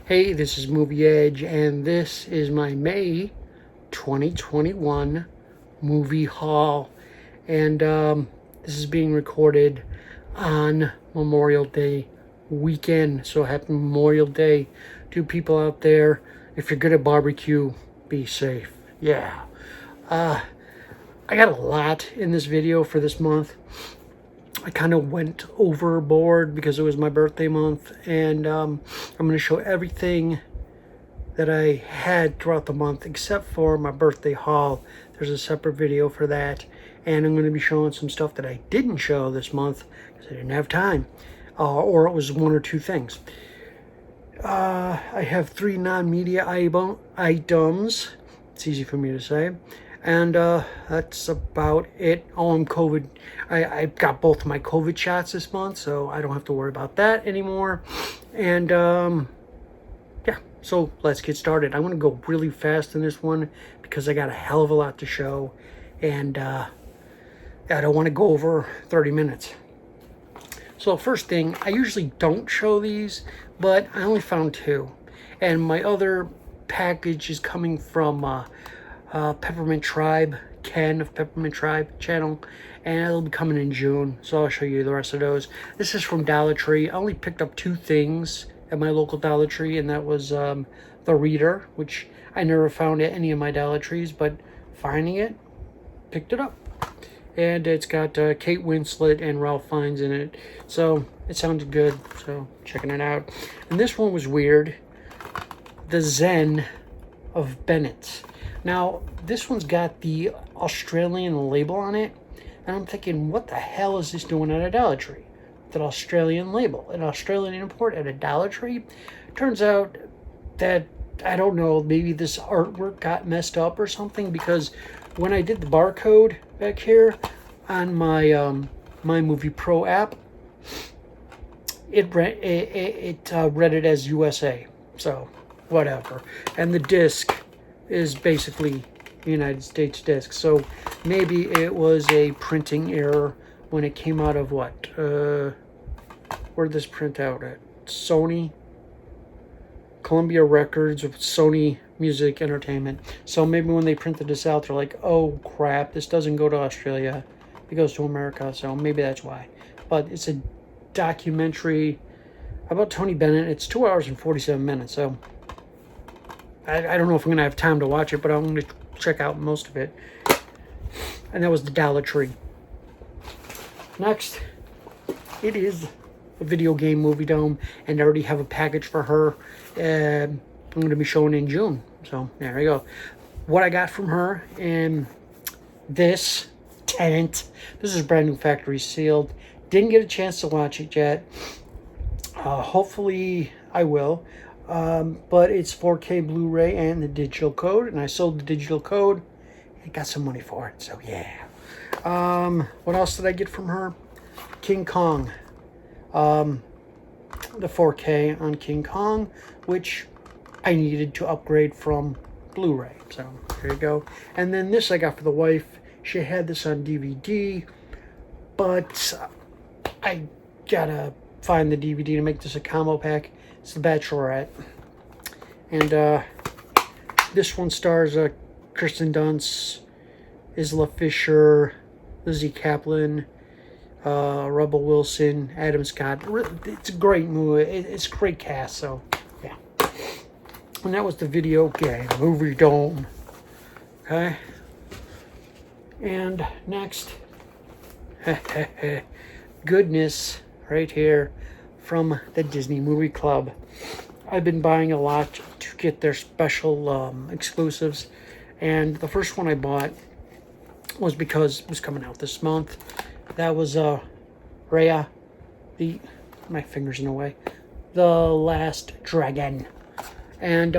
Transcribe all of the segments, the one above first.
Hey, this is Movie Edge, and this is my May 2021 movie haul. And this is being recorded on Memorial Day weekend. So happy Memorial Day to people out there. If you're good at barbecue, be safe. Yeah. I got a lot in this video for this month. I kind of went overboard because it was my birthday month, and I'm going to show everything that I had throughout the month except for my birthday haul. There's a separate video for that, and I'm going to be showing some stuff that I didn't show this month because I didn't have time, or it was one or two things. I have 3 non-media items. It's easy for me to say. And that's about it. Oh, I'm COVID. I got both my COVID shots this month, so I don't have to worry about that anymore. And yeah, so let's get started. I'm going to go really fast in this one because I got a hell of a lot to show. And I don't want to go over 30 minutes. So first thing, I usually don't show these, but I only found 2. And my other package is coming from Peppermint Tribe, Ken of Peppermint Tribe channel, and it'll be coming in June, so I'll show you the rest of those. This is from Dollar Tree. I only picked up 2 things at my local Dollar Tree, and that was the Reader, which I never found at any of my Dollar Trees, but finding it, picked it up. And it's got Kate Winslet and Ralph Fiennes in it, so it sounded good, so checking it out. And this one was weird, the Zen of Bennett. Now, this one's got the Australian label on it, and I'm thinking, what the hell is this doing at a Dollar Tree? That Australian label, an Australian import at a Dollar Tree? Turns out that, I don't know, maybe this artwork got messed up or something, because when I did the barcode back here on my My Movie Pro app, it read it as USA, so whatever. And the disc is basically United States disc, so maybe it was a printing error when it came out of what? Where'd this print out at? Sony, Columbia Records, with Sony Music Entertainment. So maybe when they printed this out, they're like, oh crap, this doesn't go to Australia, it goes to America, so maybe that's why. But it's a documentary about Tony Bennett. It's 2 hours and 47 minutes, so I don't know if I'm going to have time to watch it, but I'm going to check out most of it. And that was the Dollar Tree. Next, it is a video game movie dome, and I already have a package for her. I'm going to be showing in June. So there you go. What I got from her, and this Tenant. This is brand new factory sealed. Didn't get a chance to watch it yet. Hopefully I will. But it's 4K Blu-ray and the digital code, and I sold the digital code and got some money for it, so yeah. What else did I get from her? King Kong. The 4K on King Kong, which I needed to upgrade from Blu-ray, so there you go. And then this I got for the wife. She had this on DVD, but I gotta find the DVD to make this a combo pack. It's The Bachelorette. And this one stars Kirsten Dunst, Isla Fisher, Lizzie Kaplan, Rebel Wilson, Adam Scott. It's a great movie. It's a great cast, so yeah. And that was the video game movie dome. Okay. And next, goodness, right here from the Disney Movie Club. I've been buying a lot to get their special exclusives, and the first one I bought was because it was coming out this month. That was Raya, my finger's in the way, The Last Dragon, and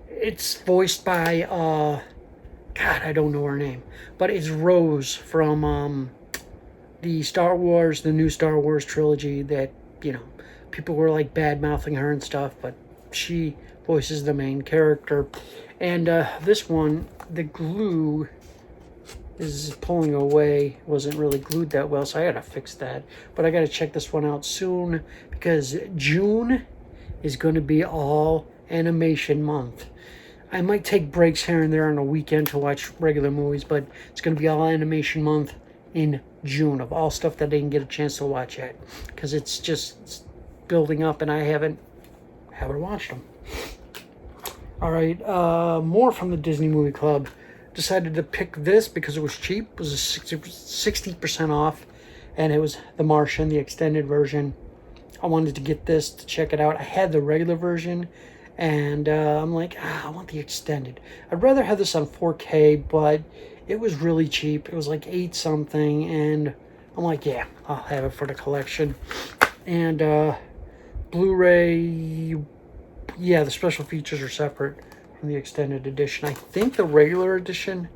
it's voiced by God, I don't know her name, but it's Rose from the new Star Wars trilogy that, you know, people were like bad-mouthing her and stuff, but she voices the main character. And this one, the glue is pulling away, wasn't really glued that well, so I gotta fix that. But I gotta check this one out soon, because June is going to be all animation month. I might take breaks here and there on a weekend to watch regular movies, but it's going to be all animation month in June of all stuff that I didn't get a chance to watch yet, because it's building up and I haven't watched them. All right, more from the Disney Movie Club. Decided to pick this because it was cheap. It was a 60% off, and it was The Martian, the extended version. I wanted to get this to check it out. I had the regular version, and I'm like, I want the extended. I'd rather have this on 4K, but it was really cheap. It was like 8 something, and I'm like, yeah, I'll have it for the collection. And Blu-ray, yeah, the special features are separate from the extended edition. I think the regular edition,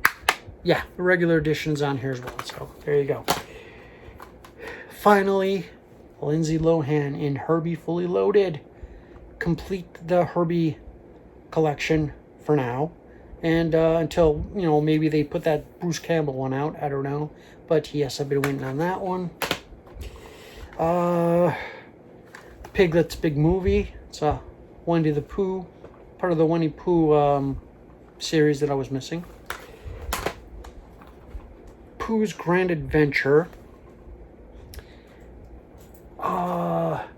yeah, the regular edition's on here as well. So there you go. Finally, Lindsay Lohan in Herbie Fully Loaded. Complete the Herbie collection for now. And until, maybe they put that Bruce Campbell one out. I don't know. But yes, I've been waiting on that one. Piglet's Big Movie. It's a Winnie the Pooh. Part of the Winnie Pooh series that I was missing. Pooh's Grand Adventure.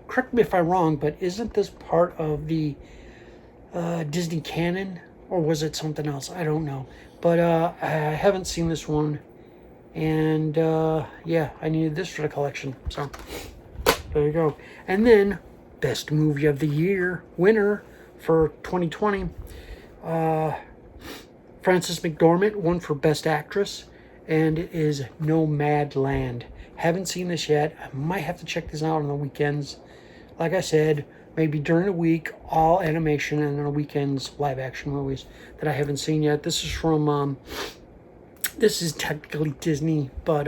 Correct me if I'm wrong, but isn't this part of the Disney canon, or was it something else? I don't know, but I haven't seen this one, and yeah, I needed this for the collection, so there you go. And then Best Movie of the Year winner for 2020, Frances McDormand won for Best Actress, and it is Nomadland. Haven't seen this yet. I might have to check this out on the weekends. Like I said, maybe during the week, all animation, and on the weekends, live action movies that I haven't seen yet. This is from, this is technically Disney, but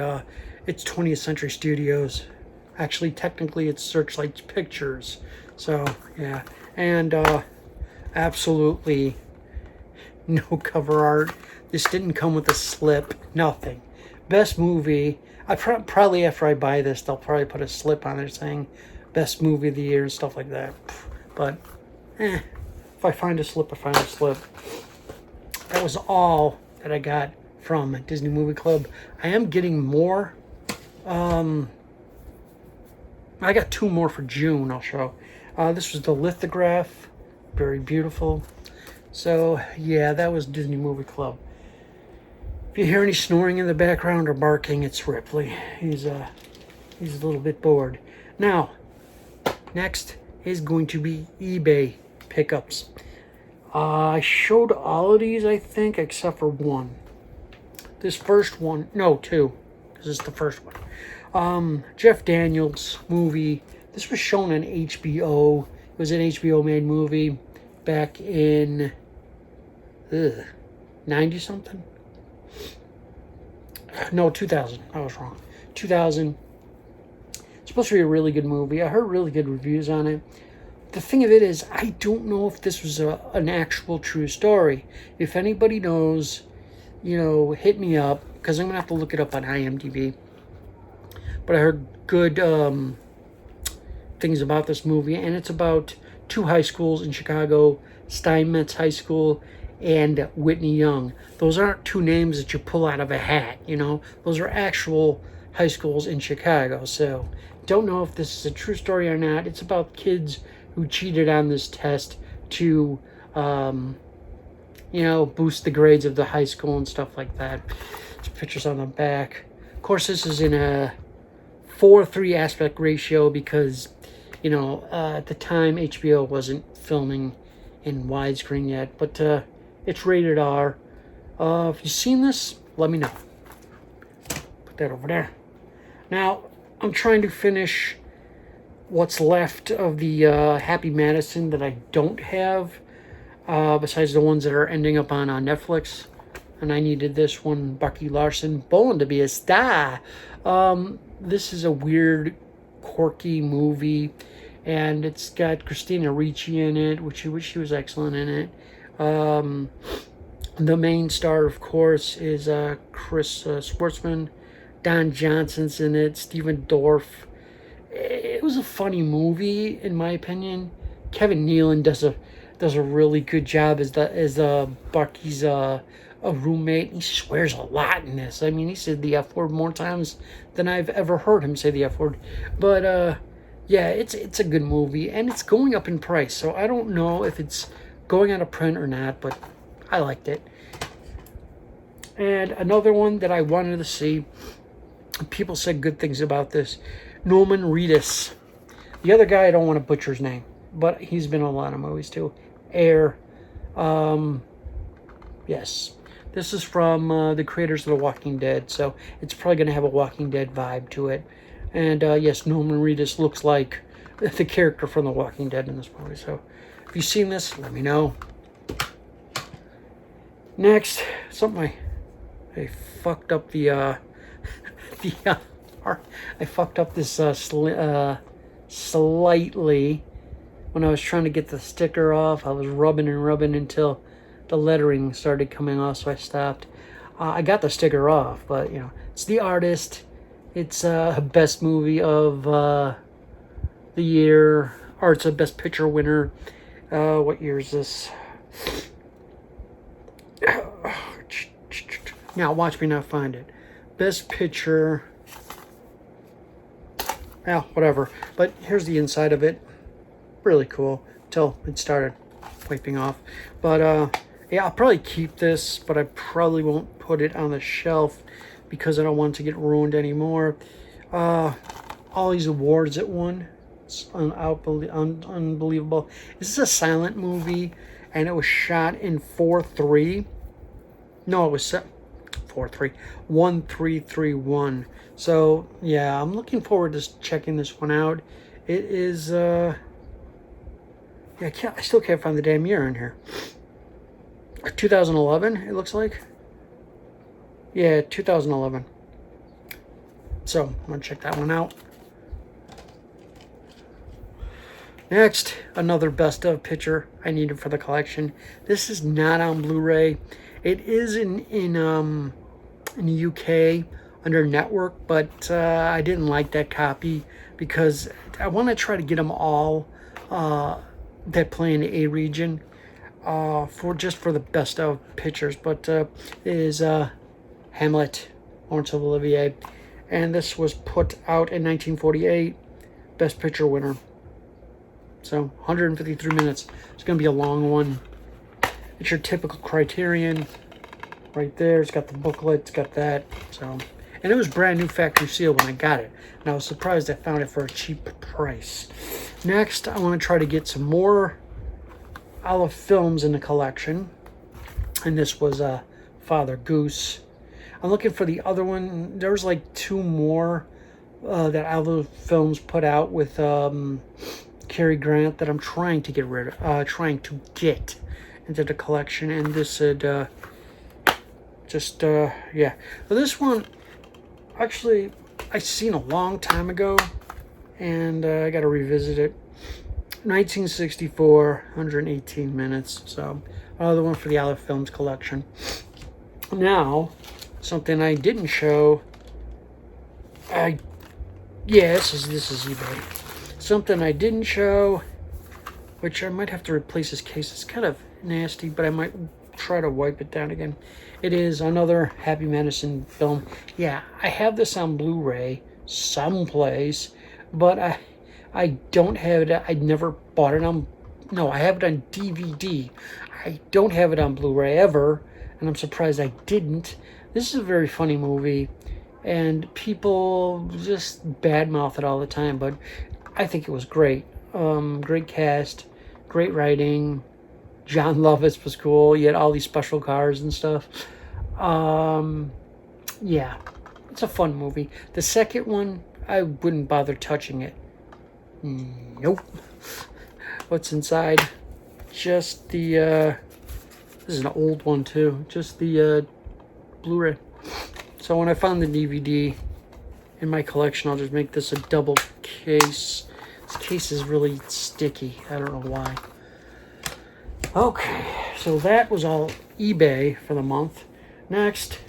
it's 20th Century Studios. Actually, technically, it's Searchlight Pictures. So, yeah. And absolutely no cover art. This didn't come with a slip. Nothing. Best movie. I probably after I buy this, they'll probably put a slip on there saying Best Movie of the Year and stuff like that. But, if I find a slip, I find a slip. That was all that I got from Disney Movie Club. I am getting more. I got 2 more for June, I'll show. This was the lithograph. Very beautiful. So, yeah, that was Disney Movie Club. If you hear any snoring in the background or barking, it's Ripley. He's a little bit bored. Now, next is going to be eBay pickups. I showed all of these, I think, except for one. This first one, no, 2, because it's the first one. Jeff Daniels movie. This was shown on HBO. It was an HBO-made movie back in 90-something? No, 2000. I was wrong. 2000. It's supposed to be a really good movie. I heard really good reviews on it. The thing of it is, I don't know if this was an actual true story. If anybody knows, hit me up, because I'm going to have to look it up on IMDb. But I heard good things about this movie, and it's about 2 high schools in Chicago, Steinmetz High School and Whitney Young. Those aren't 2 names that you pull out of a hat, Those are actual high schools in Chicago. So, don't know if this is a true story or not. It's about kids who cheated on this test to, boost the grades of the high school and stuff like that. There's pictures on the back. Of course, this is in a 4:3 aspect ratio because, at the time, HBO wasn't filming in widescreen yet, but it's rated R. If you've seen this, let me know. Put that over there. Now, I'm trying to finish what's left of the Happy Madison that I don't have, besides the ones that are ending up on Netflix. And I needed this one, Bucky Larson, Born to be a Star. This is a weird, quirky movie, and it's got Christina Ricci in it, which she was excellent in it. The main star, of course, is Chris Schwartzman. Don Johnson's in it. Stephen Dorff. It was a funny movie, in my opinion. Kevin Nealon does a really good job as Bucky's a roommate. He swears a lot in this. I mean, he said the F word more times than I've ever heard him say the F word. But yeah, it's a good movie, and it's going up in price. So I don't know if it's going out of print or not, but I liked it. And another one that I wanted to see, people said good things about this, Norman Reedus. The other guy, I don't want to butcher his name, but he's been in a lot of movies too. Air. Yes. This is from the creators of The Walking Dead, so it's probably going to have a Walking Dead vibe to it. And yes, Norman Reedus looks like the character from The Walking Dead in this movie. So if you've seen this, let me know. Next, something I fucked up the I fucked up this slightly when I was trying to get the sticker off. I was rubbing and rubbing until the lettering started coming off, so I stopped. I got the sticker off, but you know, it's The Artist. It's best movie of the year, or it's a best picture winner. What year is this? Now watch me not find it. Best picture. Yeah, whatever. But here's the inside of it. Really cool. Till it started wiping off. But yeah, I'll probably keep this, but I probably won't put it on the shelf because I don't want it to get ruined anymore. All these awards it won. It's unbelievable. This is a silent movie, and it was shot in 4:3. No, it was 4:3. 1:3:3:1. So yeah, I'm looking forward to checking this one out. It is yeah, I still can't find the damn year in here. 2011, it looks like. Yeah, 2011. So I'm gonna check that one out. Next, another best of picture I needed for the collection. This is not on Blu-ray. It is in the UK under network, but I didn't like that copy because I want to try to get them all that play in the A region for the best of pictures. But it is Hamlet, Laurence Olivier, and this was put out in 1948, best picture winner. So 153 minutes. It's going to be a long one. It's your typical Criterion right there. It's got the booklet. It's got that. So, and it was brand new factory seal when I got it. And I was surprised I found it for a cheap price. Next, I want to try to get some more Olive films in the collection. And this was Father Goose. I'm looking for the other one. There's like two more that Olive Films put out with Cary Grant that I'm trying to get into the collection. And this said yeah. But this one, actually, I seen a long time ago, and I got to revisit it. 1964, 118 minutes. So another one for the Olive Films collection. Now, something I didn't show. Yeah, this is eBay. Something I didn't show, which I might have to replace this case. It's kind of nasty, but I might try to wipe it down again. It is another Happy Madison film. Yeah, I have this on Blu-ray someplace, but I don't have it. I never bought it on. No, I have it on DVD. I don't have it on Blu-ray ever, and I'm surprised I didn't. This is a very funny movie, and people just badmouth it all the time, but I think it was great. Great cast, great writing. John Lovitz was cool. You had all these special cars and stuff. Yeah, it's a fun movie. The second one, I wouldn't bother touching it. Nope. What's inside? Just the, this is an old one too. Just the Blu-ray. So when I found the DVD in my collection, I'll just make this a double case. This case is really sticky. I don't know why. Okay, so that was all eBay for the month. Next,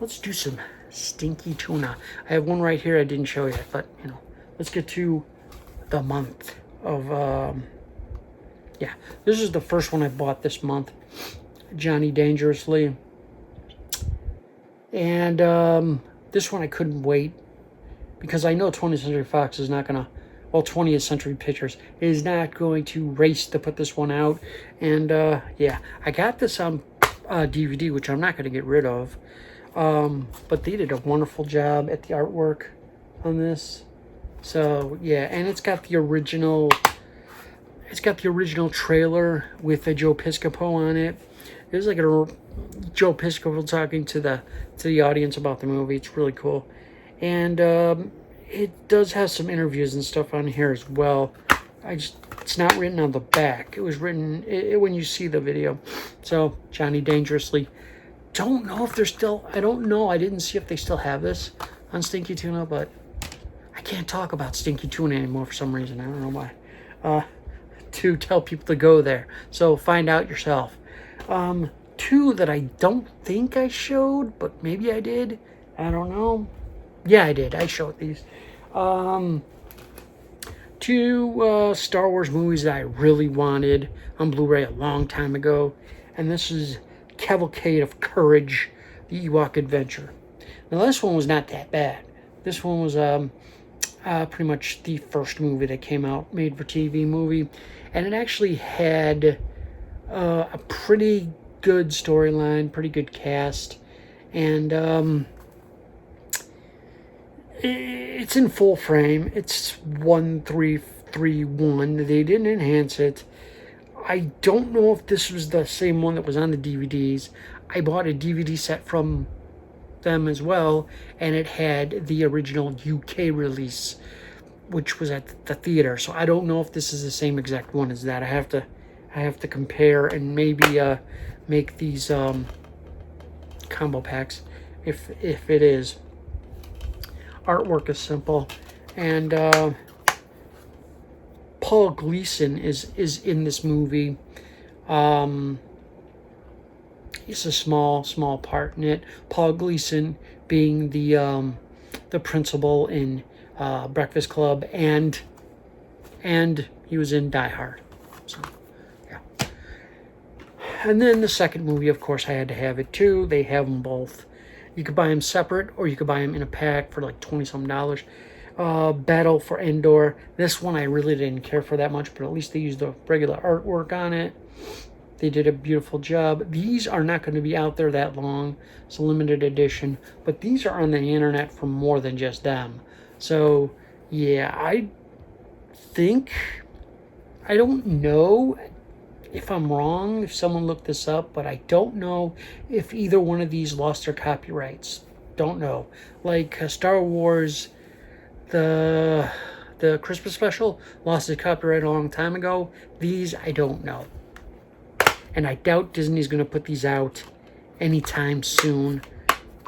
let's do some stinky tuna. I have one right here I didn't show yet, but, you know, let's get to the month of Yeah, this is the first one I bought this month, Johnny Dangerously. And this one I couldn't wait, because I know 20th Century Fox is not going to, well, 20th Century Pictures is not going to race to put this one out. And yeah, I got this on DVD, which I'm not going to get rid of. But they did a wonderful job at the artwork on this. So yeah, and it's got the original trailer with Joe Piscopo on it. There's like a Joe Piscopo talking to the audience about the movie. It's really cool. And it does have some interviews and stuff on here as well. It's not written on the back. It was written when you see the video. So, Johnny Dangerously. Don't know if they're still, I don't know. I didn't see if they still have this on Stinky Tuna, but I can't talk about Stinky Tuna anymore for some reason. I don't know why. To tell people to go there. So, find out yourself. Two that I don't think I showed, but maybe I did. I don't know. Yeah, I did. I showed these. Two Star Wars movies that I really wanted on Blu-ray a long time ago. And this is Cavalcade of Courage, The Ewok Adventure. Now, this one was not that bad. This one was pretty much the first movie that came out, made for TV movie. And it actually had a pretty good storyline, pretty good cast. And it's in full frame. It's 1331. They didn't enhance it. I don't know if this was the same one that was on the DVDs. I bought a DVD set from them as well, and it had the original UK release, which was at the theater. So I don't know if this is the same exact one as that. I have to compare and maybe make these combo packs if it is. Artwork is simple, and Paul Gleason is in this movie. He's a small part in it. Paul Gleason being the principal in Breakfast Club, and he was in Die Hard. So yeah. And then the second movie, of course, I had to have it too. They have them both. You could buy them separate, or you could buy them in a pack for like $20-some. Battle for Endor. This one I really didn't care for that much, but at least they used the regular artwork on it. They did a beautiful job. These are not going to be out there that long. It's a limited edition, but these are on the internet for more than just them. So yeah, I don't know if I'm wrong, if someone looked this up, but I don't know if either one of these lost their copyrights. Don't know. Like Star Wars, the Christmas special lost its copyright a long time ago. These, I don't know. And I doubt Disney's going to put these out anytime soon.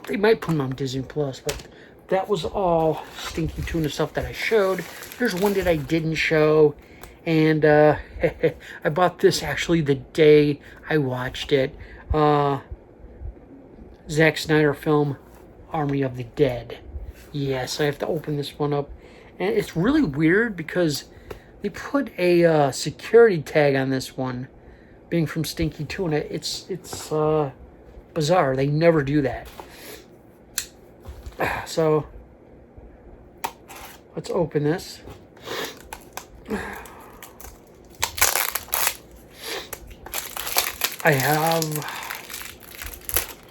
They might put them on Disney Plus, but that was all Stinky Tuna stuff that I showed. There's one that I didn't show. And I bought this actually the day I watched it. Zack Snyder film, Army of the Dead. Yes, I have to open this one up. And it's really weird because they put a security tag on this one. Being from Stinky Tuna, it's bizarre. They never do that. So, let's open this. I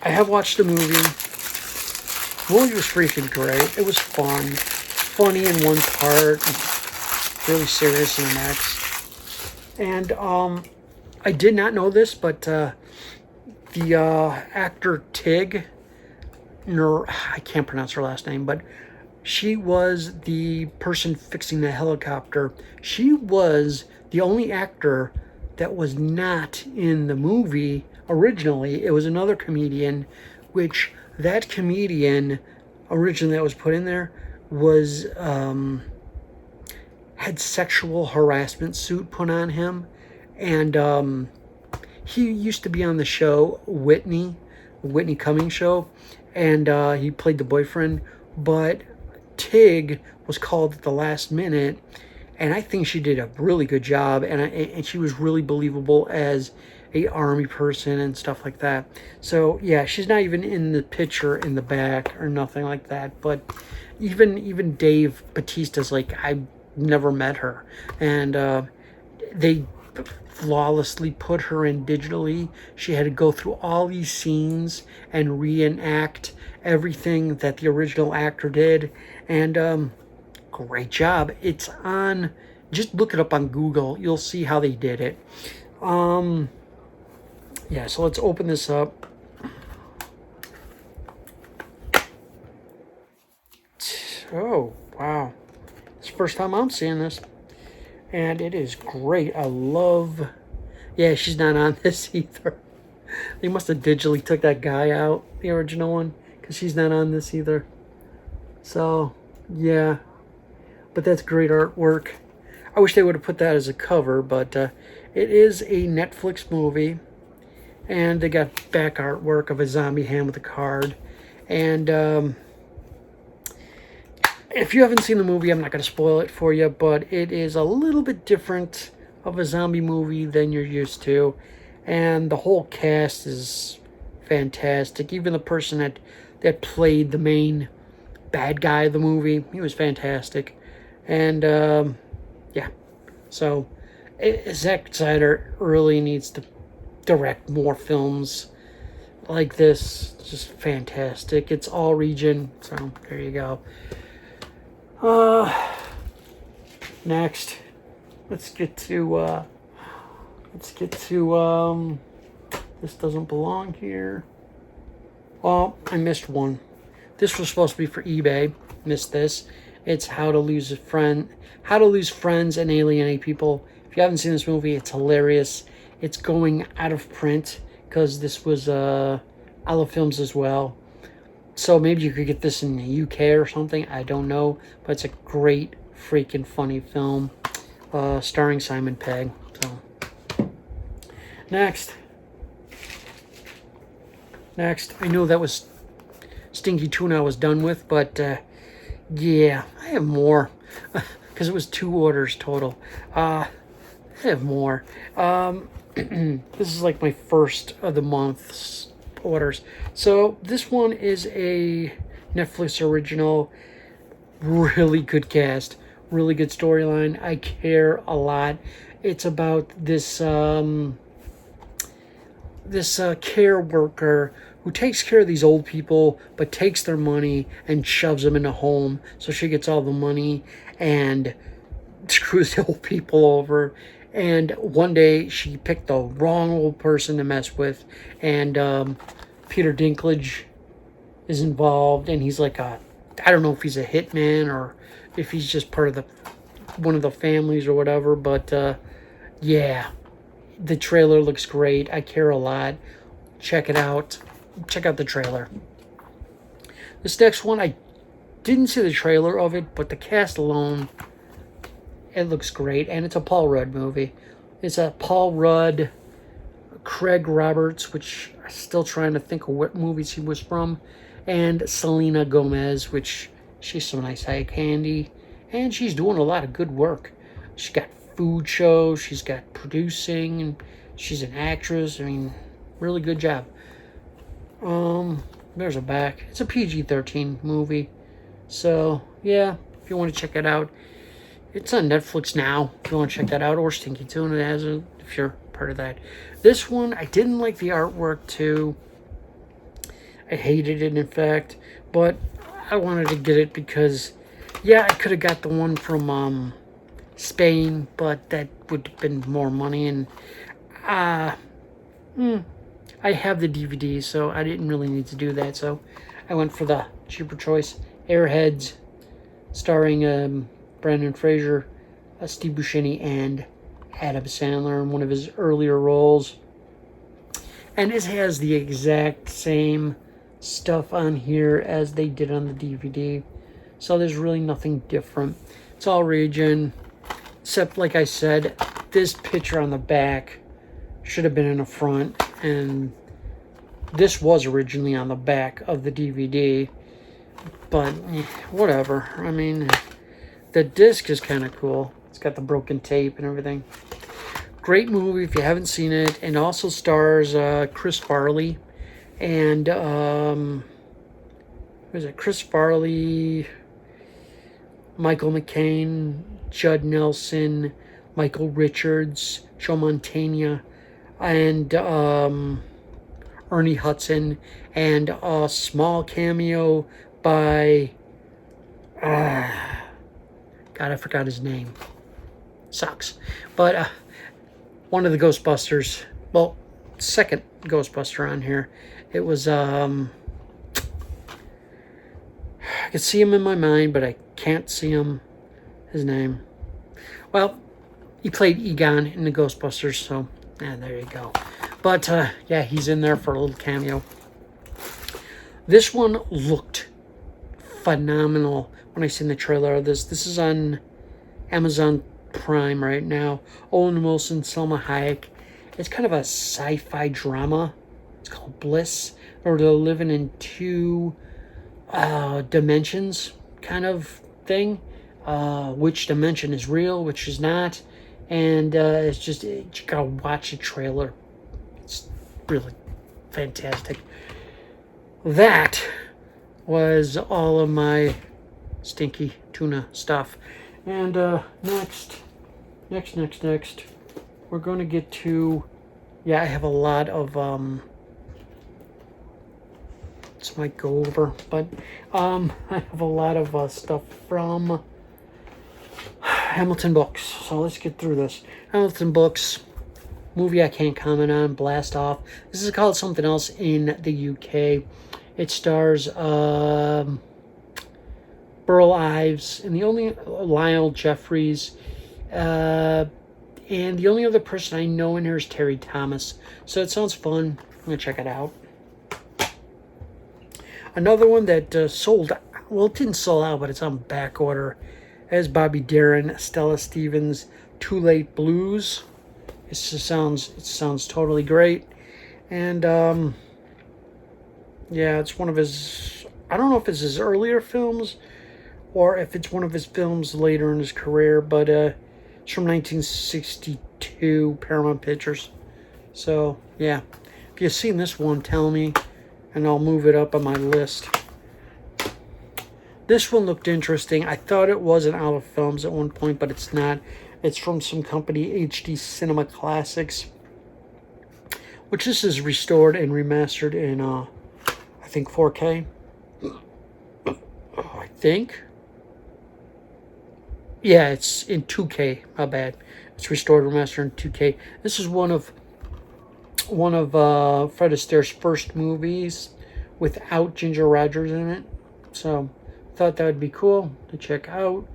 have watched the movie. The movie was freaking great. It was fun. Funny in one part, really serious in the next. And I did not know this, but the actor Tig, I can't pronounce her last name, but she was the person fixing the helicopter. She was the only actor that was not in the movie originally. It was another comedian, which that comedian originally that was put in there was had sexual harassment suit put on him, and he used to be on the show Whitney Cummings show, and he played the boyfriend, but Tig was called at the last minute, and I think she did a really good job, and she was really believable as a army person and stuff like that. So yeah, she's not even in the picture in the back or nothing like that. But even Dave Bautista's like, I never met her, and they flawlessly put her in digitally. She had to go through all these scenes and reenact everything that the original actor did, and great job. It's on, just look it up on Google, you'll see how they did it. Yeah, so let's open this up. Oh wow, it's the first time I'm seeing this, and it is great. I love, yeah, she's not on this either. They must have digitally took that guy out, the original one, because she's not on this either. So yeah, but that's great artwork. I wish they would have put that as a cover, but it is a Netflix movie, and they got back artwork of a zombie hand with a card. And if you haven't seen the movie, I'm not going to spoil it for you, but it is a little bit different of a zombie movie than you're used to. And the whole cast is fantastic. Even the person that played the main bad guy of the movie, he was fantastic. And yeah, so Zack Snyder really needs to direct more films like this. It's just fantastic. It's all region, so there you go. Next, let's get to this doesn't belong here. Oh, I missed one. This was supposed to be for eBay. Missed this. It's How to Lose Friends and Alienate People. If you haven't seen this movie, it's hilarious. It's going out of print because this was Olive Films as well. So maybe you could get this in the UK or something. I don't know. But it's a great, freaking funny film starring Simon Pegg. So Next. I know that was Stinky Tuna I was done with, but yeah, I have more. Because it was 2 orders total. I have more. This is like my first of the month's orders. So this one is a Netflix original. Really good cast, really good storyline. I care a lot. It's about this care worker who takes care of these old people, but takes their money and shoves them in a home. So she gets all the money and screws the old people over. And one day she picked the wrong old person to mess with, and Peter Dinklage is involved, and he's like I don't know if he's a hitman or if he's just part of one of the families or whatever, but yeah, the trailer looks great. I care a lot. Check it out. Check out the trailer. This next one, I didn't see the trailer of it, but the cast alone, it looks great, and it's a Paul Rudd movie. It's a Paul Rudd, Craig Roberts, which I'm still trying to think of what movies he was from, and Selena Gomez, which she's some nice eye candy, and she's doing a lot of good work. She's got food shows, she's got producing, and she's an actress. I mean, really good job. There's a back. It's a PG-13 movie, so yeah, if you want to check it out, it's on Netflix now. If you want to check that out, or Stinky Tuna has it if you're part of that. This one, I didn't like the artwork too. I hated it, in fact, but I wanted to get it because, yeah, I could have got the one from Spain, but that would have been more money, and I have the DVD, so I didn't really need to do that, so I went for the cheaper choice. Airheads, starring Brandon Fraser, Steve Buscemi, and Adam Sandler in one of his earlier roles. And it has the exact same stuff on here as they did on the DVD, so there's really nothing different. It's all region, except, like I said, this picture on the back should have been in the front, and this was originally on the back of the DVD, but whatever. I mean, the disc is kind of cool. It's got the broken tape and everything. Great movie if you haven't seen it. And also stars Chris Farley and who is it? Chris Farley, Michael McCain, Judd Nelson, Michael Richards, Joe Montana, and Ernie Hudson, and a small cameo by God, I forgot his name. Sucks. But one of the Ghostbusters, well, second Ghostbuster on here. It was I could see him in my mind, but I can't see his name. Well, he played Egon in the Ghostbusters, so there you go. But yeah, he's in there for a little cameo. This one looked phenomenal when I seen the trailer of this. This is on Amazon Prime right now. Owen Wilson, Selma Hayek. It's kind of a sci-fi drama. It's called Bliss, or they're living in two dimensions kind of thing. Which dimension is real, which is not. And it's just, you gotta watch the trailer. It's really fantastic. That was all of my stinky tuna stuff. And next, we're going to get to, I have a lot of, this might go over, but I have a lot of stuff from Hamilton Books. So let's get through this. Hamilton Books, movie I can't comment on, blast off. This is called something else in the UK. It stars Burl Ives and the only Lionel Jeffries, and the only other person I know in here is Terry Thomas. So it sounds fun. I'm gonna check it out. Another one that sold, well, it didn't sell out, but it's on back order, as Bobby Darin, Stella Stevens, Too Late Blues. It sounds totally great. And it's one of his, I don't know if it's his earlier films or if it's one of his films later in his career, but it's from 1962, Paramount Pictures. So yeah, if you've seen this one, tell me and I'll move it up on my list. This one looked interesting. I thought it was an Olive Films at one point, but it's not. It's from some company, HD Cinema Classics, which this is restored and remastered in, I think 4K. I think. Yeah, it's in 2K. My bad. It's restored and remastered in 2K. This is one of Fred Astaire's first movies without Ginger Rogers in it. So thought that would be cool to check out.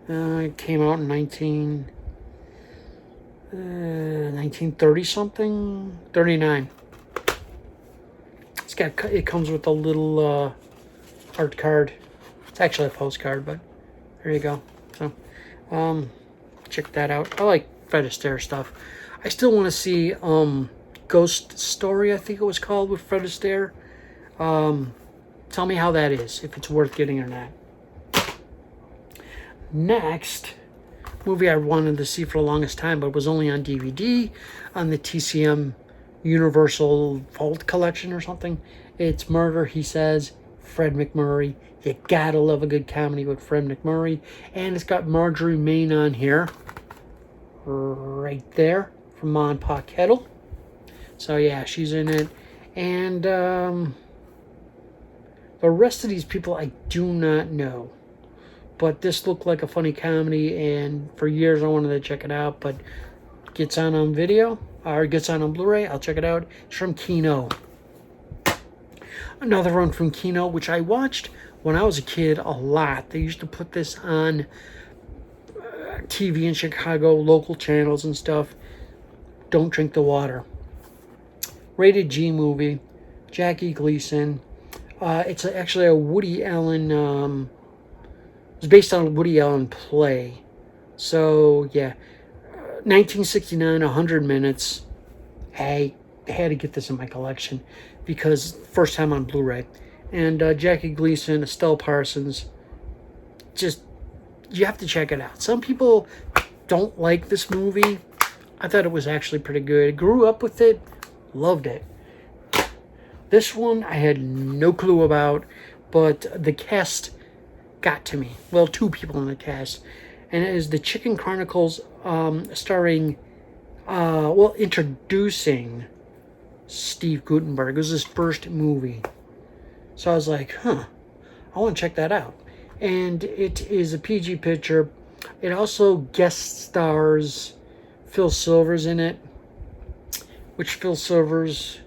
It came out in 1930 something, 39. It comes with a little art card. It's actually a postcard, but there you go. So check that out. I like Fred Astaire stuff. I still want to see Ghost Story, I think it was called, with Fred Astaire. Tell me how that is, if it's worth getting or not. Next, movie I wanted to see for the longest time, but was only on DVD on the TCM Universal Vault Collection or something. It's Murder, He Says, Fred McMurray. You gotta love a good comedy with Fred McMurray. And it's got Marjorie Main on here. Right there, from Ma and Pa Kettle. So yeah, she's in it. And the rest of these people I do not know. But this looked like a funny comedy, and for years I wanted to check it out, but gets on video, or gets on Blu-ray, I'll check it out. It's from Kino. Another one from Kino, which I watched when I was a kid a lot. They used to put this on TV in Chicago, local channels and stuff. Don't Drink the Water. Rated G movie. Jackie Gleason. It's actually a Woody Allen... It's based on a Woody Allen play. So, yeah. 1969, 100 minutes. I had to get this in my collection because first time on Blu-ray. And Jackie Gleason, Estelle Parsons. Just, you have to check it out. Some people don't like this movie. I thought it was actually pretty good. Grew up with it. Loved it. This one I had no clue about, but the cast got to me. Well, two people in the cast. And it is the Chicken Chronicles, starring, introducing Steve Guttenberg. It was his first movie. So I was like, I want to check that out. And it is a PG picture. It also guest stars Phil Silvers in it, which Phil Silvers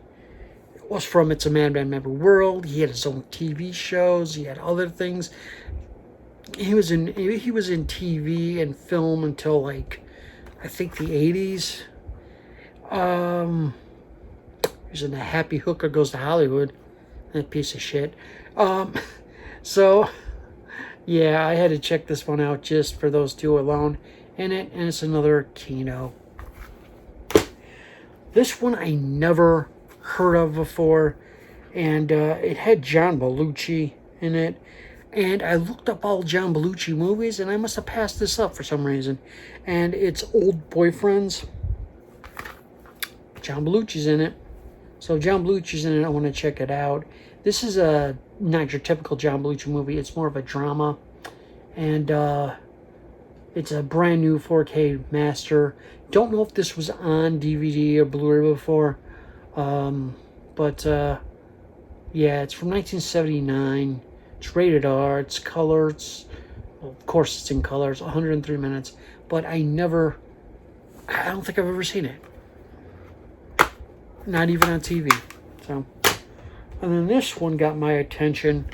was from It's a Madman Member World. He had his own TV shows. He had other things. He was in TV and film until like I think the 80s. He was in The Happy Hooker Goes to Hollywood. That piece of shit. So yeah, I had to check this one out just for those two alone in it, and it's another Kino. This one I never heard of before, and it had John Belushi in it. And I looked up all John Belushi movies, and I must have passed this up for some reason. And it's Old Boyfriends. John Belushi's in it. So if John Belushi's in it, I want to check it out. This is not your typical John Belushi movie. It's more of a drama. And it's a brand new 4K master. Don't know if this was on DVD or Blu-ray before. But yeah, it's from 1979. It's rated R. It's color. Well, of course, it's in color. It's 103 minutes. But I don't think I've ever seen it. Not even on TV. So, and then this one got my attention.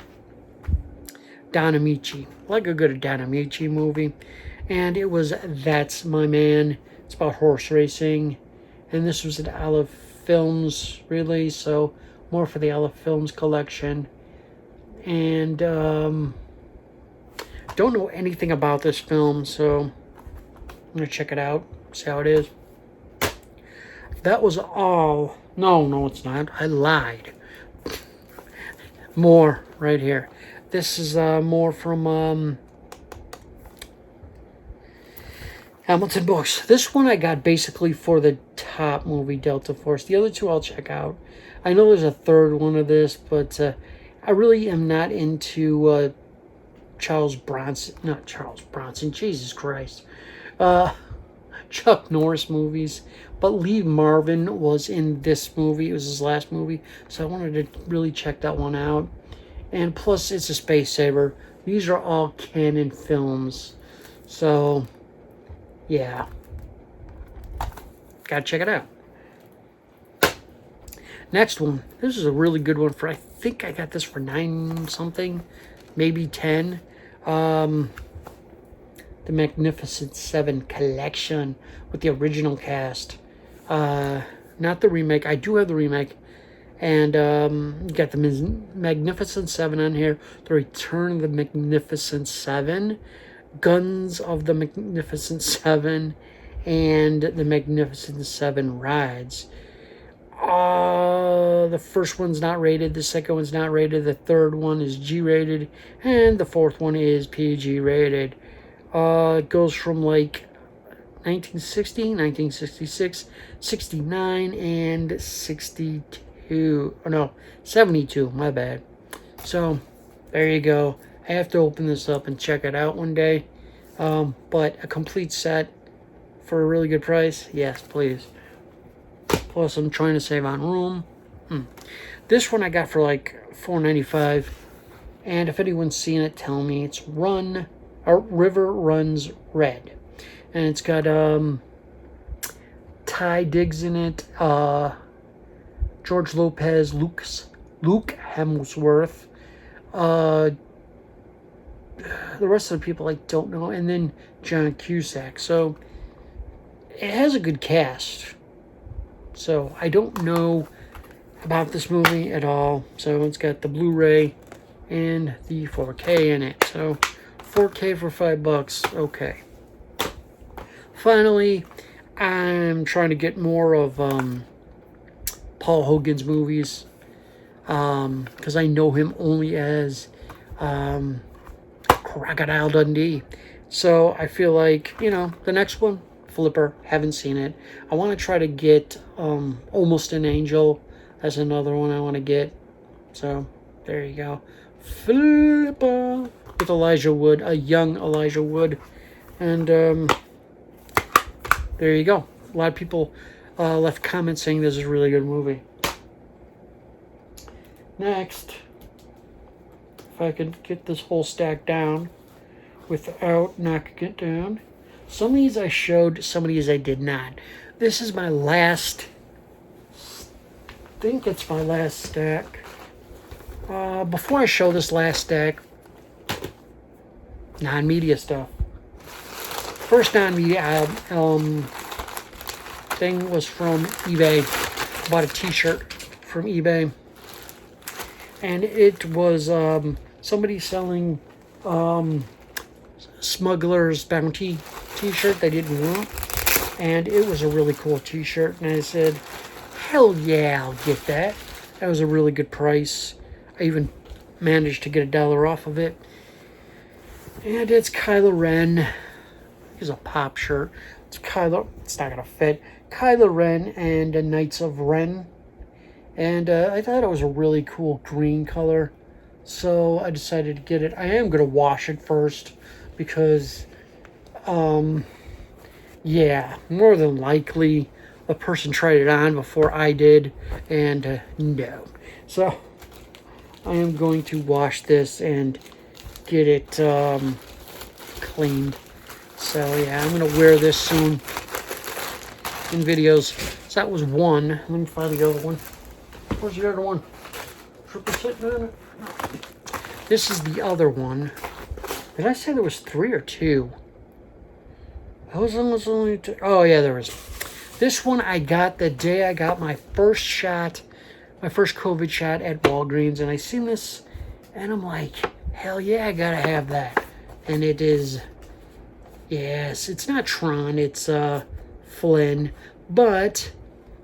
Don Amici. Like a good Don Amici movie. And it was That's My Man. It's about horse racing. And this was an Olive Films release. So, more for the Olive Films collection. And don't know anything about this film, so I'm gonna check it out, see how it is. That was all. No, it's not. I lied. More right here. This is more from Hamilton Books. This one I got basically for the top movie, Delta Force. The other two I'll check out. I know there's a third one of this, but I really am not into not Charles Bronson, Jesus Christ. Chuck Norris movies. But Lee Marvin was in this movie. It was his last movie. So I wanted to really check that one out. And plus, it's a space saver. These are all canon films. So, yeah. Gotta check it out. Next one. This is a really good one for, I think I got this for 9 something, maybe 10. The Magnificent Seven collection with the original cast. Not the remake. I do have the remake. And you got the Magnificent Seven on here. The Return of the Magnificent Seven. Guns of the Magnificent Seven. And the Magnificent Seven Rides. The first one's not rated, the second one's not rated, the third one is G-rated, and the fourth one is PG rated. It goes from like 1960, 1966, 69, and 62. Oh no, 72, my bad. So, there you go. I have to open this up and check it out one day. But a complete set for a really good price, yes, please. Plus, I'm trying to save on room. This one I got for like $4.95. And if anyone's seen it, tell me. It's River Runs Red. And it's got Ty Diggs in it. George Lopez, Luke Hemsworth. The rest of the people I don't know. And then John Cusack. So, it has a good cast. So, I don't know about this movie at all. So, it's got the Blu-ray and the 4K in it. So, 4K for $5. Okay. Finally, I'm trying to get more of Paul Hogan's movies. Because I know him only as Crocodile Dundee. So I feel like, the next one, Flipper, haven't seen it. I want to try to get Almost an Angel. That's another one I want to get. So there you go. Flipper with Elijah Wood, a young Elijah Wood. And there you go. A lot of people left comments saying this is a really good movie. Next, if I could get this whole stack down without knocking it down. Some of these I showed, some of these I did not. This is my last, I think it's my last stack. Before I show this last stack, non-media stuff. First non-media thing was from eBay. Bought a t-shirt from eBay. And it was somebody selling Smuggler's Bounty t-shirt they didn't want. And it was a really cool t-shirt. And I said, hell yeah, I'll get that. That was a really good price. I even managed to get $1 off of it. And it's Kylo Ren. Here's a pop shirt. It's Kylo. It's not going to fit. Kylo Ren and the Knights of Ren. And I thought it was a really cool green color. So I decided to get it. I am going to wash it first. Because, yeah, more than likely a person tried it on before I did. And no. So I am going to wash this and get it cleaned. So yeah, I'm going to wear this soon in videos. So that was one. Let me find the other one. Where's the other one? Triple sitting on it? This is the other one. Did I say there was 3 or 2? Those was only 2. Oh yeah, there was. This one I got the day I got my first shot, my first COVID shot at Walgreens, and I seen this, and I'm like, hell yeah, I gotta have that. And it is, yes, it's not Tron, it's Flynn, but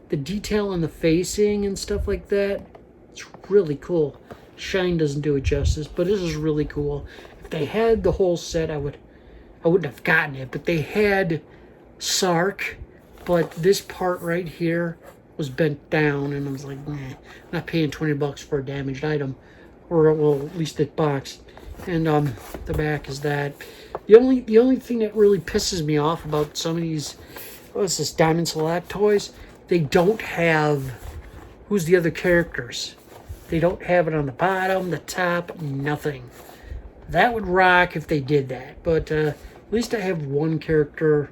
the detail in the facing and stuff like that, it's really cool. Shine doesn't do it justice, but this is really cool. If they had the whole set, I wouldn't have gotten it, but they had Sark, but this part right here was bent down, and I was like, nah, I'm not paying $20 for a damaged item, or well, at least it boxed. And the back is that. The only thing that really pisses me off about some of these, what's this, Diamond Select toys, they don't have, who's the other characters? They don't have it on the bottom, the top, nothing. That would rock if they did that, but at least I have one character,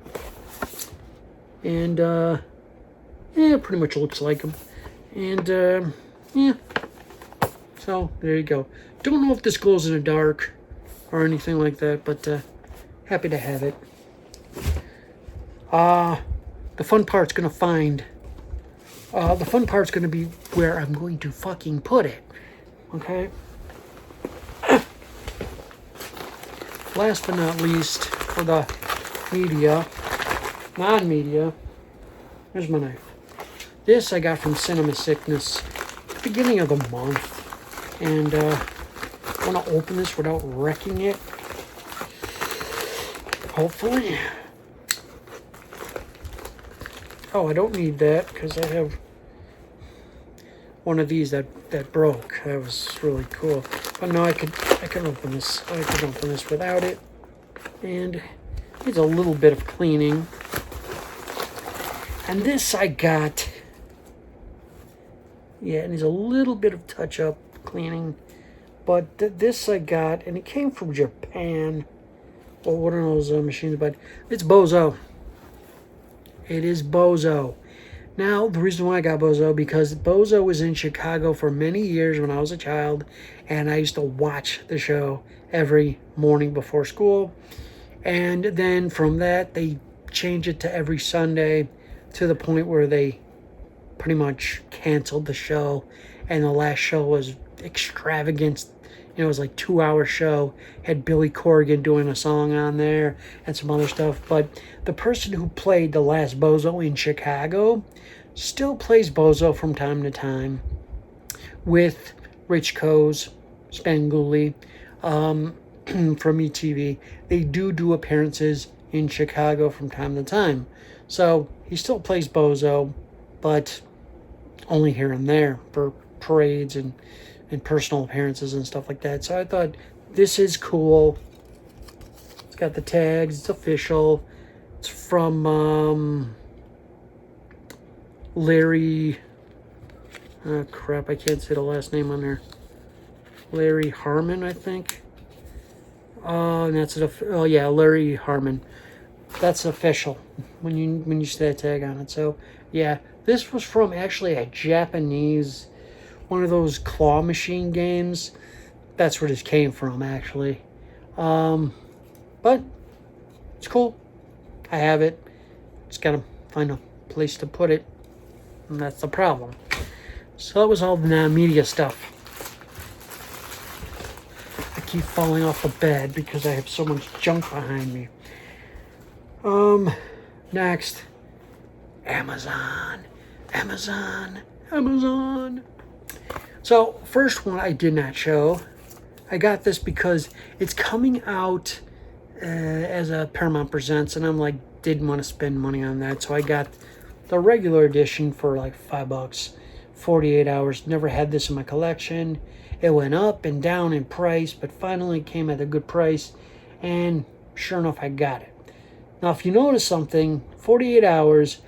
and yeah, pretty much looks like him, and yeah, so there you go. Don't know if this glows in the dark or anything like that, but happy to have it. The fun part's gonna be where I'm going to fucking put it, okay? Last but not least, for the non-media, here's my knife. This I got from Cinema Sickness at the beginning of the month. And I want to open this without wrecking it. Hopefully. Oh, I don't need that because I have one of these that broke. That was really cool. But no, I can open this. I can open this without it. And needs a little bit of cleaning. And this I got. Yeah, it needs a little bit of touch-up cleaning. But this I got, and it came from Japan. Or one of those machines, but it's Bozo. It is Bozo. Now, the reason why I got Bozo, because Bozo was in Chicago for many years when I was a child, and I used to watch the show every morning before school. And then from that, they changed it to every Sunday to the point where they pretty much canceled the show. And the last show was extravagant. It was like 2-hour show. Had Billy Corgan doing a song on there and some other stuff. But the person who played the last Bozo in Chicago still plays Bozo from time to time with Rich Coase, Spanguli. from ETV. They do appearances in Chicago from time to time. So he still plays Bozo, but only here and there for parades and personal appearances and stuff like that. So I thought, this is cool. It's got the tags. It's official. It's from Larry. Oh crap! I can't say the last name on there. Larry Harmon, I think. And that's it. Oh yeah, Larry Harmon. That's official when you see that tag on it. So yeah, this was from actually a Japanese, one of those claw machine games. That's where this came from, actually. But it's cool. I have it. Just gotta find a place to put it, and that's the problem. So that was all the non-media stuff. I keep falling off the bed because I have so much junk behind me. Next, Amazon. So, first one I did not show. I got this because it's coming out as a Paramount Presents, and I'm like, didn't want to spend money on that, so I got the regular edition for like $5. 48 hours. Never had this in my collection. It went up and down in price, but finally came at a good price, and sure enough, I got it. Now, if you notice something, 48 hours,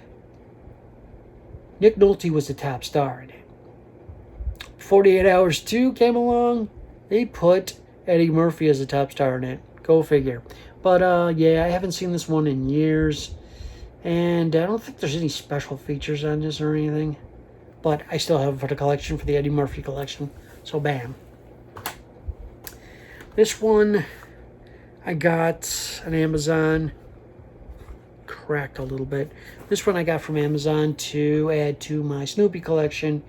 Nick Nolte was the top star in it. 48 Hours 2 came along, they put Eddie Murphy as the top star in it. Go figure. But, yeah, I haven't seen this one in years, and I don't think there's any special features on this or anything. But I still have it for the collection, for the Eddie Murphy collection. So, bam. This one I got on Amazon. Cracked a little bit. This one I got from Amazon to add to my Snoopy collection.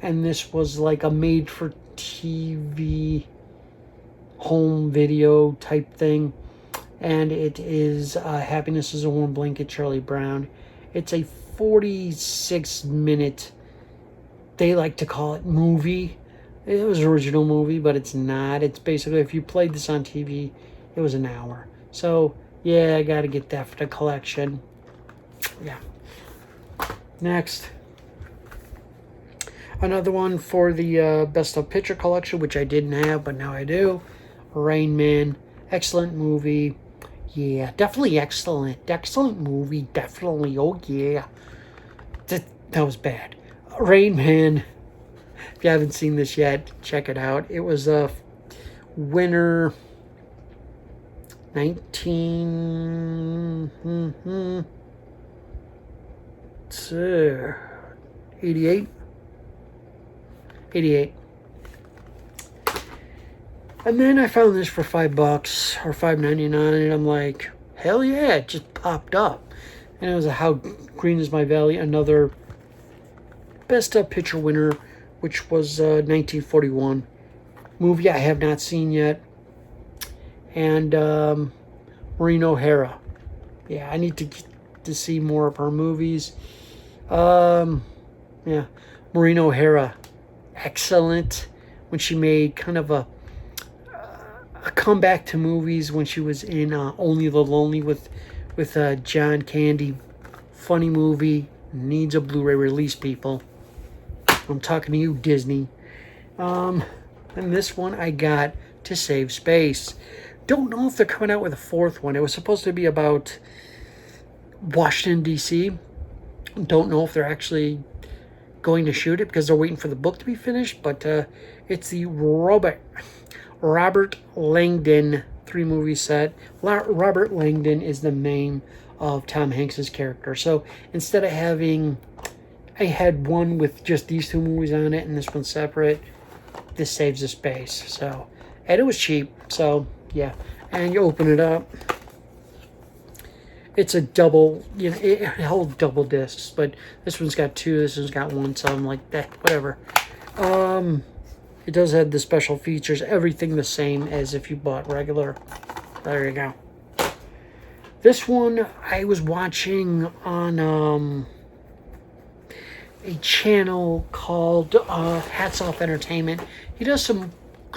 And this was like a made-for-TV home video type thing. And it is Happiness is a Warm Blanket, Charlie Brown. It's a 46-minute... They like to call it movie. It was an original movie, but it's not. It's basically, if you played this on TV, it was an hour. So, yeah, I got to get that for the collection. Yeah. Next. Another one for the Best of Picture collection, which I didn't have, but now I do. Rain Man. Excellent movie. Yeah, definitely excellent. Excellent movie. Definitely. Oh, yeah. That was bad. Rain Man, if you haven't seen this yet, check it out. It was a winner 88. And then I found this for $5 or $5.99, and I'm like, hell yeah, it just popped up. And it was a How Green Is My Valley, another Best Picture winner, which was 1941. Movie I have not seen yet. And Maureen O'Hara. Yeah, I need to see more of her movies. Yeah, Maureen O'Hara. Excellent. When she made kind of a comeback to movies when she was in Only the Lonely with John Candy. Funny movie. Needs a Blu-ray release, people. I'm talking to you, Disney. And this one I got to save space. Don't know if they're coming out with a fourth one. It was supposed to be about Washington, D.C. Don't know if they're actually going to shoot it because they're waiting for the book to be finished. But it's the Robert Langdon 3-movie set. Robert Langdon is the name of Tom Hanks's character. So instead of having... I had one with just these 2 movies on it and this one separate. This saves the space. So, and it was cheap. So, yeah. And you open it up. It's a double, it held double discs, but this one's got 2, this one's got 1, so I'm like, whatever. It does have the special features, everything the same as if you bought regular. There you go. This one I was watching on a channel called Hats Off Entertainment. He does some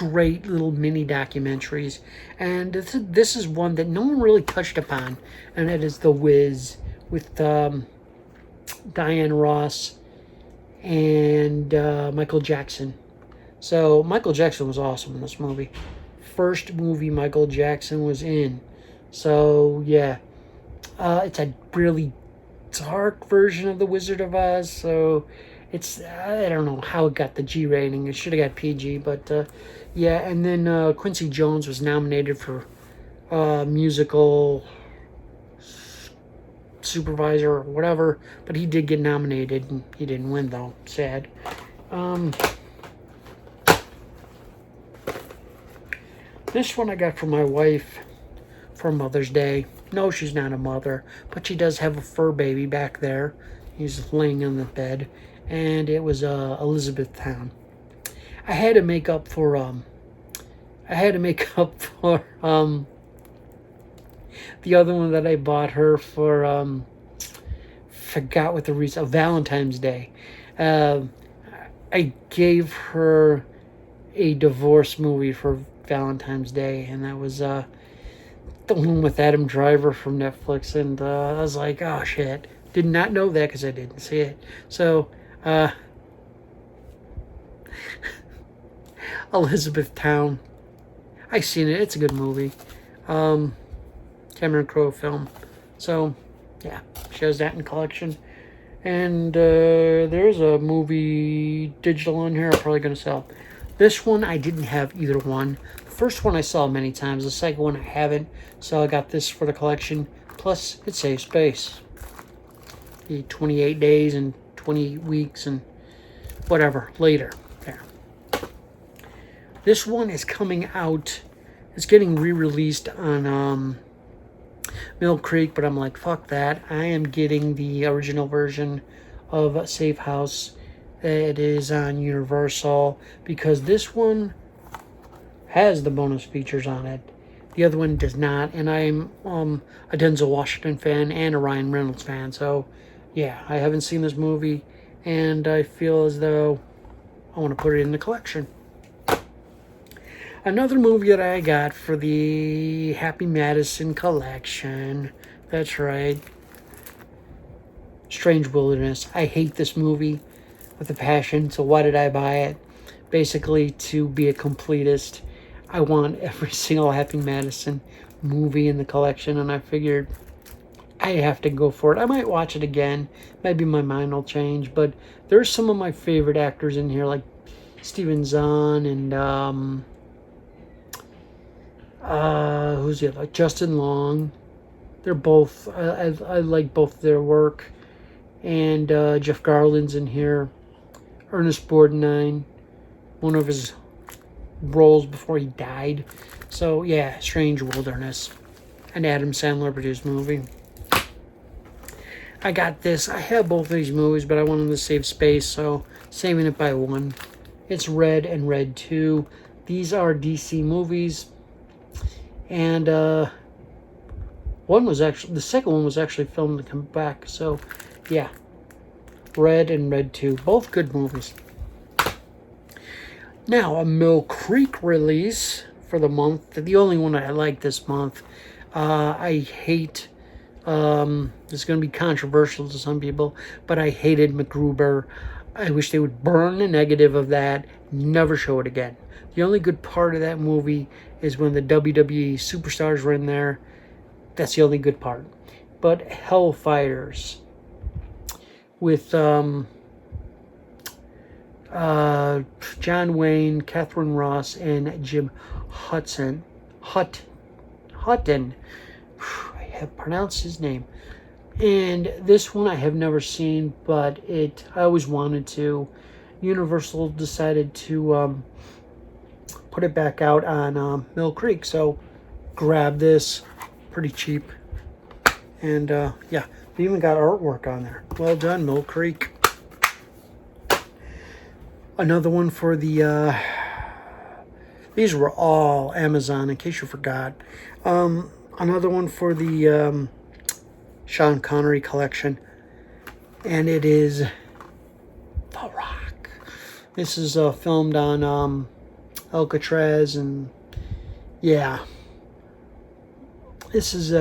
great little mini documentaries. And this is one that no one really touched upon, and it is The Wiz with Diane Ross and Michael Jackson. So Michael Jackson was awesome in this movie. First movie Michael Jackson was in. So yeah, it's a really dark version of The Wizard of Oz. So it's, I don't know how it got the G rating. It should have got PG, but yeah. And then Quincy Jones was nominated for musical supervisor or whatever, but he did get nominated and he didn't win though. Sad. This one I got from my wife for Mother's Day. No, she's not a mother, but she does have a fur baby back there. He's laying on the bed, and it was Elizabethtown. I had to make up for the other one that I bought her for forgot what the reason, Valentine's Day. I gave her a divorce movie for Valentine's Day, and that was the one with Adam Driver from Netflix. And I was like, oh shit, did not know that because I didn't see it. So Elizabethtown, I seen it. It's a good movie. Cameron Crowe film. So yeah, she has that in collection. And there's a movie digital on here I'm probably going to sell. This one, I didn't have either one. The first one I saw many times. The second one I haven't. So I got this for the collection. Plus, it saves space. The 28 days and 28 weeks and whatever later. There. This one is coming out. It's getting re-released on Mill Creek, but I'm like, fuck that. I am getting the original version of Safe House. It is on Universal because this one has the bonus features on it. The other one does not, and I'm a Denzel Washington fan and a Ryan Reynolds fan. So yeah, I haven't seen this movie, and I feel as though I want to put it in the collection. Another movie that I got for the Happy Madison collection. That's right. Strange Wilderness. I hate this movie with a passion, so why did I buy it? Basically, to be a completist. I want every single Happy Madison movie in the collection, and I figured I have to go for it. I might watch it again. Maybe my mind will change, but there's some of my favorite actors in here, like Steven Zahn and who's the other? Like Justin Long. They're both, I like both their work. And Jeff Garland's in here. Ernest Borgnine, one of his roles before he died. So yeah, Strange Wilderness, an Adam Sandler produced movie. I got this. I have both of these movies, but I wanted to save space, so saving it by one. It's Red and Red 2. These are DC movies. And the second one was actually filmed to come back. So yeah, Red and Red 2, both good movies. Now, a Mill Creek release for the month. The only one I like this month. I hate, it's going to be controversial to some people, but I hated MacGruber. I wish they would burn the negative of that, never show it again. The only good part of that movie is when the WWE superstars were in there. That's the only good part. But Hellfighters with John Wayne, Catherine Ross, and Jim Hutton. I have pronounced his name. And this one I have never seen, but I always wanted to. Universal decided to put it back out on Mill Creek, so grab this, pretty cheap. And yeah, we even got artwork on there. Well done, Mill Creek. Another one for the these were all Amazon, in case you forgot. Another one for the Sean Connery collection, and it is The Rock. This is filmed on Alcatraz, and yeah. This is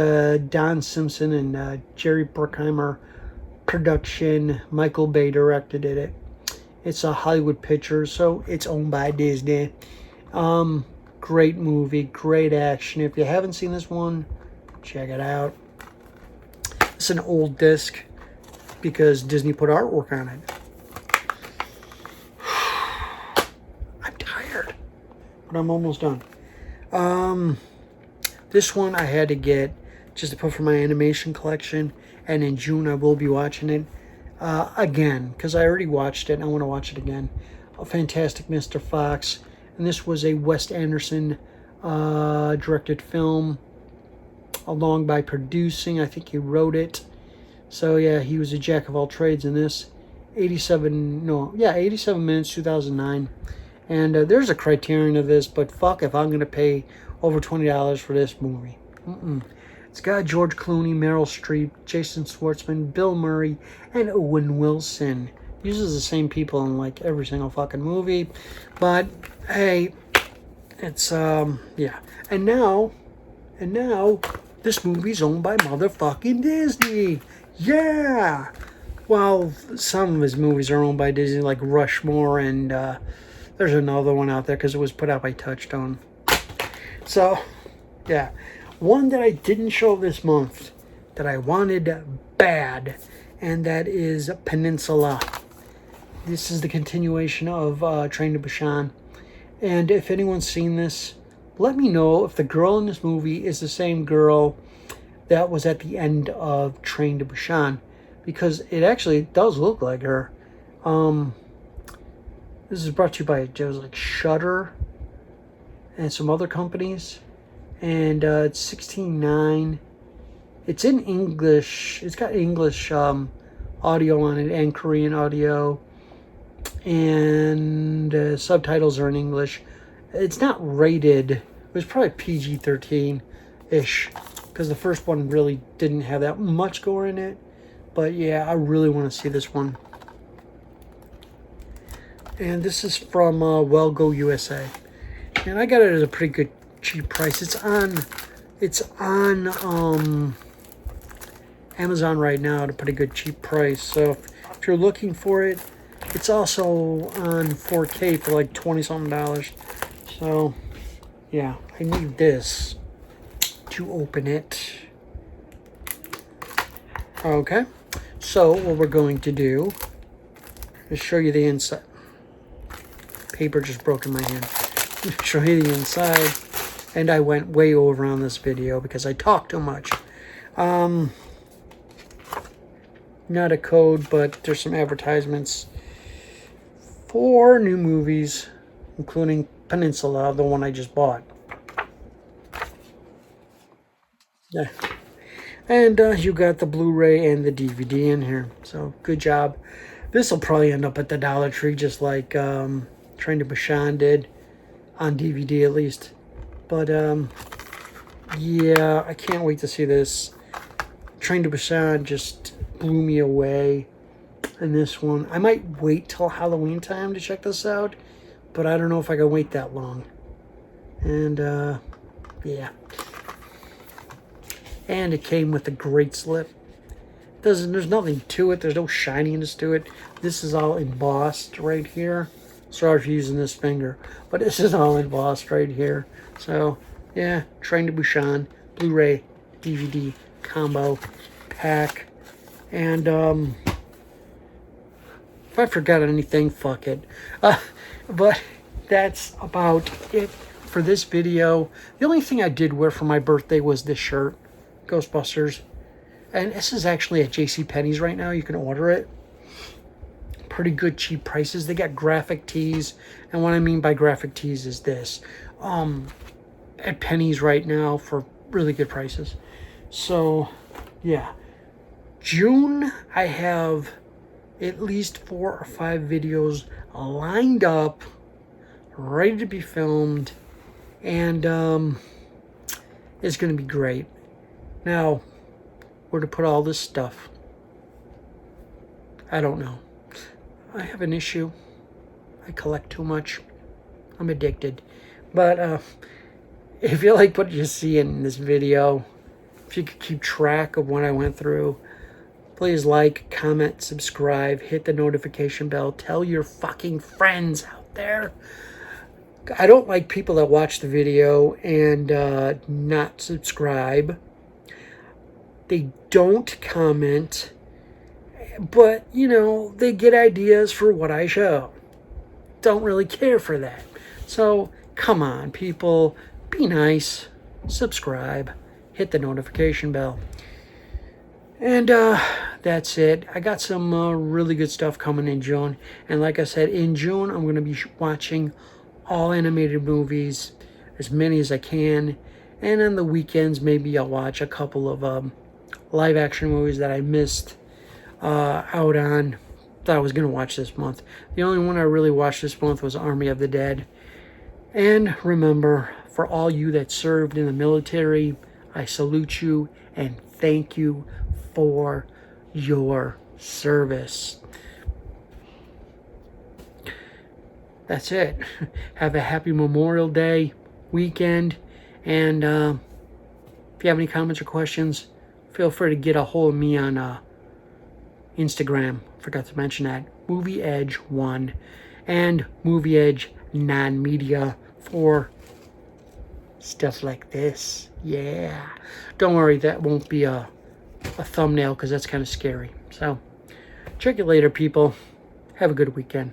Don Simpson and Jerry Bruckheimer production. Michael Bay directed it. It's a Hollywood picture, so it's owned by Disney. Great movie, great action. If you haven't seen this one, check it out. It's an old disc because Disney put artwork on it. I'm tired, but I'm almost done. This one I had to get just to put for my animation collection, and in June I will be watching it again because I already watched it and I want to watch it again. A Fantastic Mr. Fox, and this was a Wes Anderson directed film, along by producing. I think he wrote it. So yeah, he was a jack of all trades in this. 87 minutes, 2009. And there's a criterion of this, but fuck if I'm going to pay over $20 for this movie. It's got George Clooney, Meryl Streep, Jason Schwartzman, Bill Murray, and Owen Wilson. Uses the same people in like every single fucking movie. But hey, it's yeah. And now this movie's owned by motherfucking Disney. Yeah. Well, some of his movies are owned by Disney, like Rushmore, and there's another one out there because it was put out by Touchstone. So, yeah. One that I didn't show this month that I wanted bad, and that is Peninsula. This is the continuation of Train to Busan. And if anyone's seen this, let me know if the girl in this movie is the same girl that was at the end of Train to Busan, because it actually does look like her. This is brought to you by Shudder and some other companies, and it's 16:9. It's in English. It's got English audio on it and Korean audio, and subtitles are in English. It's not rated. It was probably PG-13-ish, because the first one really didn't have that much gore in it. But yeah, I really want to see this one. And this is from Well Go USA, and I got it at a pretty good cheap price. It's on Amazon right now at a pretty good cheap price. So if you're looking for it, it's also on 4K for like $20-something. So yeah, I need this to open it. Okay, so what we're going to do is show you the inside. Paper just broke in my hand. Show you the inside, and I went way over on this video because I talk too much. Not a code, but there's some advertisements for new movies, including Peninsula, the one I just bought. Yeah. And you got the Blu-ray and the DVD in here, so good job. This will probably end up at the Dollar Tree, just like Train to Busan did, on DVD at least. But yeah, I can't wait to see this. Train to Busan just blew me away. And this one, I might wait till Halloween time to check this out, but I don't know if I can wait that long. And yeah. And it came with a great slip. There's nothing to it. There's no shininess to it. This is all embossed right here. Sorry for using this finger, but this is all embossed right here. So yeah, Train to Busan, Blu-ray, DVD combo pack. And if I forgot anything, fuck it. But that's about it for this video. The only thing I did wear for my birthday was this shirt, Ghostbusters. And this is actually at JCPenney's right now. You can order it. Pretty good cheap prices. They got graphic tees. And what I mean by graphic tees is this. At Penny's right now for really good prices. So, yeah. June, I have at least 4 or 5 videos lined up, ready to be filmed. And it's going to be great. Now, where to put all this stuff, I don't know. I have an issue. I collect too much. I'm addicted. But if you like what you see in this video, if you could keep track of what I went through, please like, comment, subscribe, hit the notification bell, tell your fucking friends out there. I don't like people that watch the video and not subscribe. They don't comment, but, you know, they get ideas for what I show. Don't really care for that. So, come on, people. Be nice. Subscribe. Hit the notification bell. And that's it. I got some really good stuff coming in June. And like I said, in June, I'm going to be watching all animated movies, as many as I can. And on the weekends, maybe I'll watch a couple of live action movies that I missed out on that I was going to watch this month. The only one I really watched this month was Army of the Dead. And remember, for all you that served in the military, I salute you and thank you for your service. That's it. Have a happy Memorial Day weekend. And if you have any comments or questions, feel free to get a hold of me on Instagram. Forgot to mention that. movieedge1 and movieedgenonmedia for stuff like this. Yeah. Don't worry, that won't be a thumbnail because that's kind of scary. So, check you later, people. Have a good weekend.